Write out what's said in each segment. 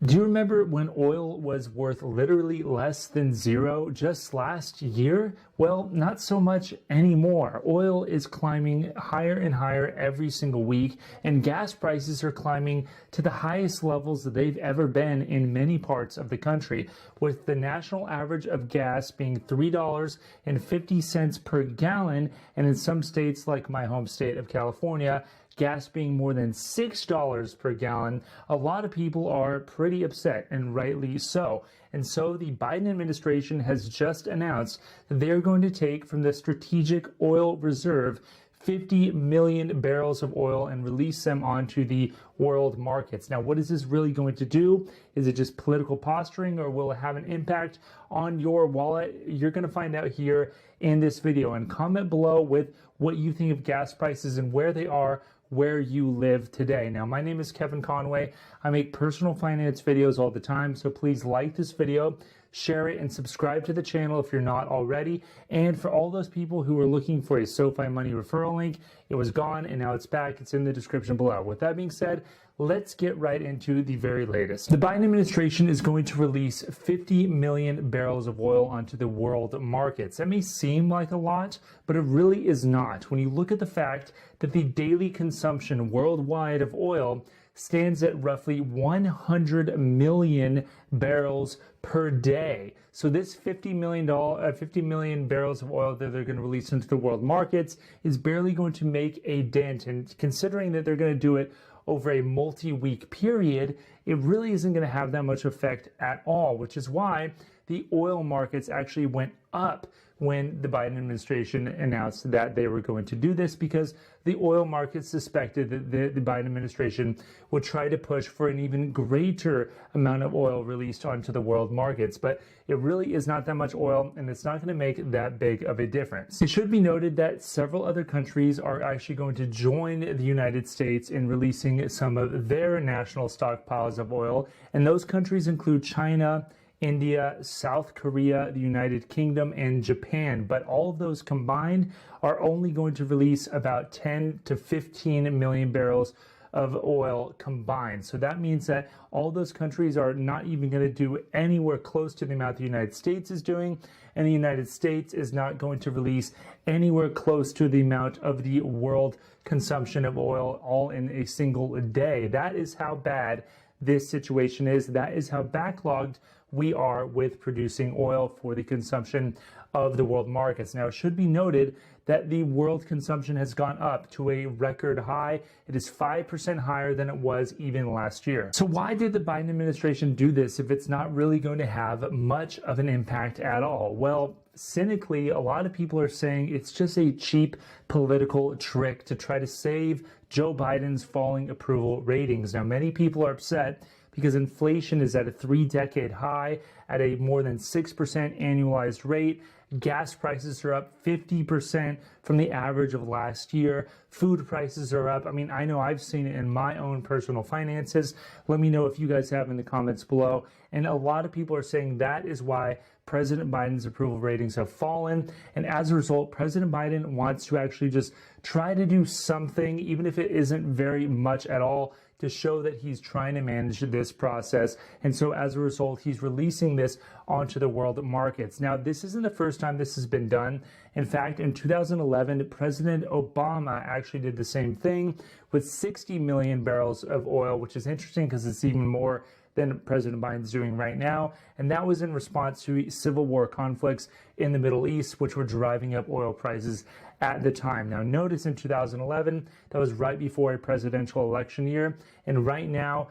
Do you remember when oil was worth literally less than zero just last year? Well, not so much anymore. Oil is climbing higher and higher every single week, and gas prices are climbing to the highest levels that they've ever been in many parts of the country, with the national average of gas being $3.50 per gallon, and in some states like my home state of California, gas being more than $6 per gallon. A lot of people are pretty upset, and rightly so. And so the Biden administration has just announced that they're going to take from the Strategic Oil Reserve 50 million barrels of oil and release them onto the world markets. Now, what is this really going to do? Is it just political posturing, or will it have an impact on your wallet? You're going to find out here in this video, and comment below with what you think of gas prices and where they are where you live today. Now, my name is Kevin Conway. I make personal finance videos all the time, so please like this video, share it, and subscribe to the channel if you're not already. And for all those people who are looking for a SoFi Money referral link, it was gone and now it's back. It's in the description below. With that being said, let's get right into the very latest. The Biden administration is going to release 50 million barrels of oil onto the world markets. That may seem like a lot, but it really is not. When you look at the fact that the daily consumption worldwide of oil stands at roughly 100 million barrels per day. So this 50 million barrels of oil that they're going to release into the world markets is barely going to make a dent. And considering that they're going to do it over a multi-week period, it really isn't going to have that much effect at all, which is why the oil markets actually went up when the Biden administration announced that they were going to do this, because the oil markets suspected that the Biden administration would try to push for an even greater amount of oil released onto the world markets. But it really is not that much oil, and it's not going to make that big of a difference. It should be noted that several other countries are actually going to join the United States in releasing some of their national stockpiles of oil, and those countries include China, India, South Korea, the United Kingdom, and Japan. But all of those combined are only going to release about 10 to 15 million barrels of oil combined. So that means that all those countries are not even going to do anywhere close to the amount the United States is doing, and the United States is not going to release anywhere close to the amount of the world consumption of oil all in a single day. That is how bad this situation is. That is how backlogged we are with producing oil for the consumption of the world markets. Now, it should be noted that the world consumption has gone up to a record high. It is 5% higher than it was even last year. So why did the Biden administration do this if it's not really going to have much of an impact at all? Well, cynically, a lot of people are saying it's just a cheap political trick to try to save Joe Biden's falling approval ratings. Now, many people are upset because inflation is at a 3-decade high at a more than 6% annualized rate. Gas prices are up 50% from the average of last year. Food prices are up. I mean, I know I've seen it in my own personal finances. Let me know if you guys have in the comments below. And a lot of people are saying that is why President Biden's approval ratings have fallen. And as a result, President Biden wants to actually just try to do something, even if it isn't very much at all, to show that he's trying to manage this process. And so as a result, he's releasing this onto the world markets. Now, this isn't the first time this has been done. In fact, in 2011, President Obama actually did the same thing with 60 million barrels of oil, which is interesting because it's even more than President Biden's doing right now. And that was in response to civil war conflicts in the Middle East, which were driving up oil prices at the time. Now, notice in 2011, that was right before a presidential election year. And right now,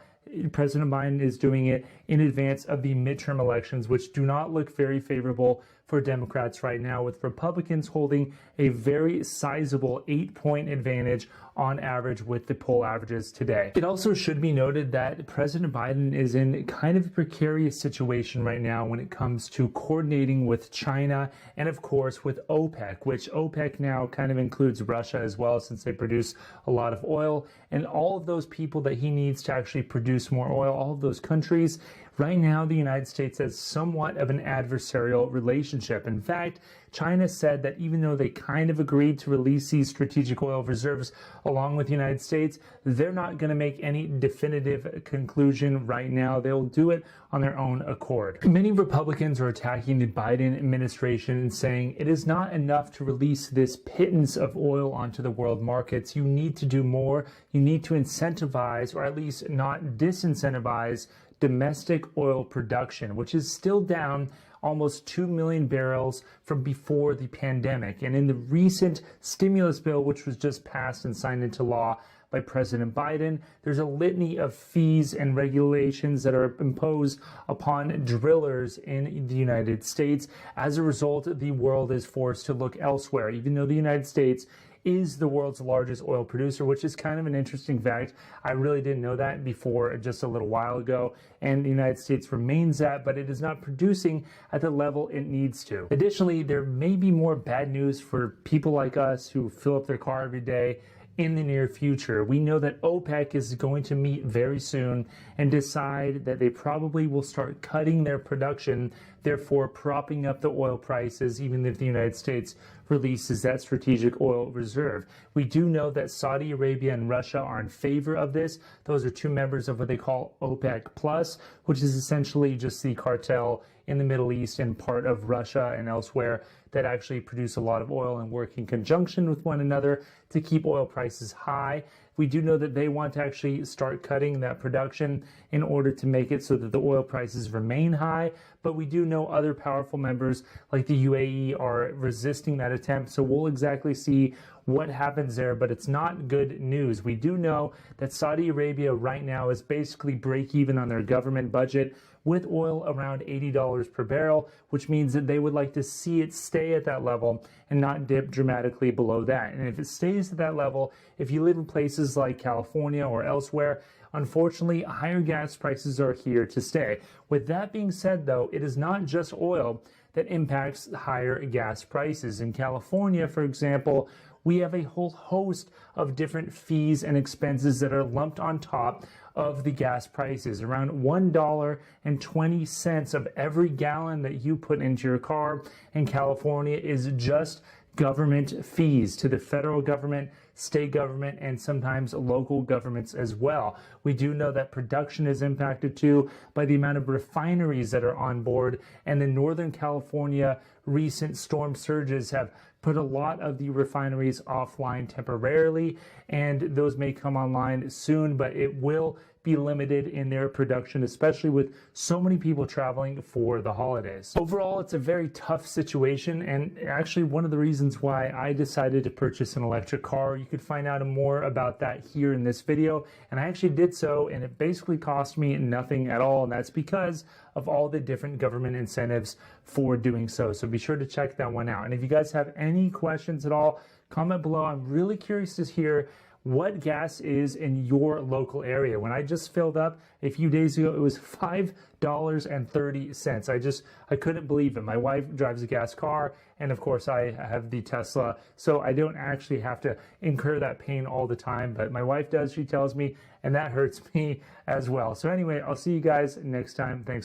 President Biden is doing it in advance of the midterm elections, which do not look very favorable for Democrats right now, with Republicans holding a very sizable 8-point advantage on average with the poll averages today. It also should be noted that President Biden is in kind of a precarious situation right now when it comes to coordinating with China and, of course, with OPEC, which OPEC now kind of includes Russia as well, since they produce a lot of oil. And all of those people that he needs to actually produce more oil, all of those countries, right now the United States has somewhat of an adversarial relationship relationship. In fact, China said that even though they kind of agreed to release these strategic oil reserves along with the United States, they're not going to make any definitive conclusion right now. They'll do it on their own accord. Many Republicans are attacking the Biden administration and saying it is not enough to release this pittance of oil onto the world markets. You need to do more. You need to incentivize, or at least not disincentivize, domestic oil production, which is still down almost 2 million barrels from before the pandemic. And in the recent stimulus bill, which was just passed and signed into law by President Biden, there's a litany of fees and regulations that are imposed upon drillers in the United States. As a result, the world is forced to look elsewhere, even though the United States is the world's largest oil producer, which is kind of an interesting fact. I really didn't know that before just a little while ago, and the United States remains that, but it is not producing at the level it needs to. Additionally, there may be more bad news for people like us who fill up their car every day in the near future. We know that OPEC is going to meet very soon and decide that they probably will start cutting their production, therefore propping up the oil prices, even if the United States releases that strategic oil reserve. We do know that Saudi Arabia and Russia are in favor of this. Those are two members of what they call OPEC Plus, which is essentially just the cartel in the Middle East and part of Russia and elsewhere that actually produce a lot of oil and work in conjunction with one another to keep oil prices high. We do know that they want to actually start cutting that production in order to make it so that the oil prices remain high. But we do know other powerful members like the UAE are resisting that attempt. So we'll exactly see what happens there, but it's not good news. We do know that Saudi Arabia right now is basically break even on their government budget with oil around $80 per barrel, which means that they would like to see it stay at that level and not dip dramatically below that. And if it stays at that level, if you live in places like California or elsewhere, unfortunately, higher gas prices are here to stay. With that being said, though, it is not just oil that impacts higher gas prices. In California, for example, we have a whole host of different fees and expenses that are lumped on top of the gas prices. Around $1.20 of every gallon that you put into your car in California is just government fees to the federal government, state government, and sometimes local governments as well. We do know that production is impacted too by the amount of refineries that are on board, and the Northern California recent storm surges have put a lot of the refineries offline temporarily, and those may come online soon, but it will be limited in their production, especially with so many people traveling for the holidays. Overall, it's a very tough situation, and actually one of the reasons why I decided to purchase an electric car. You could find out more about that here in this video, and I actually did so, and it basically cost me nothing at all, and that's because of all the different government incentives for doing so. So be sure to check that one out. And if you guys have any questions at all, comment below. I'm really curious to hear what gas is in your local area. When I just filled up a few days ago, it was $5.30. I couldn't believe it. My wife drives a gas car, and of course I have the Tesla, so I don't actually have to incur that pain all the time, but my wife does, she tells me, and that hurts me as well. So anyway, I'll see you guys next time. Thanks.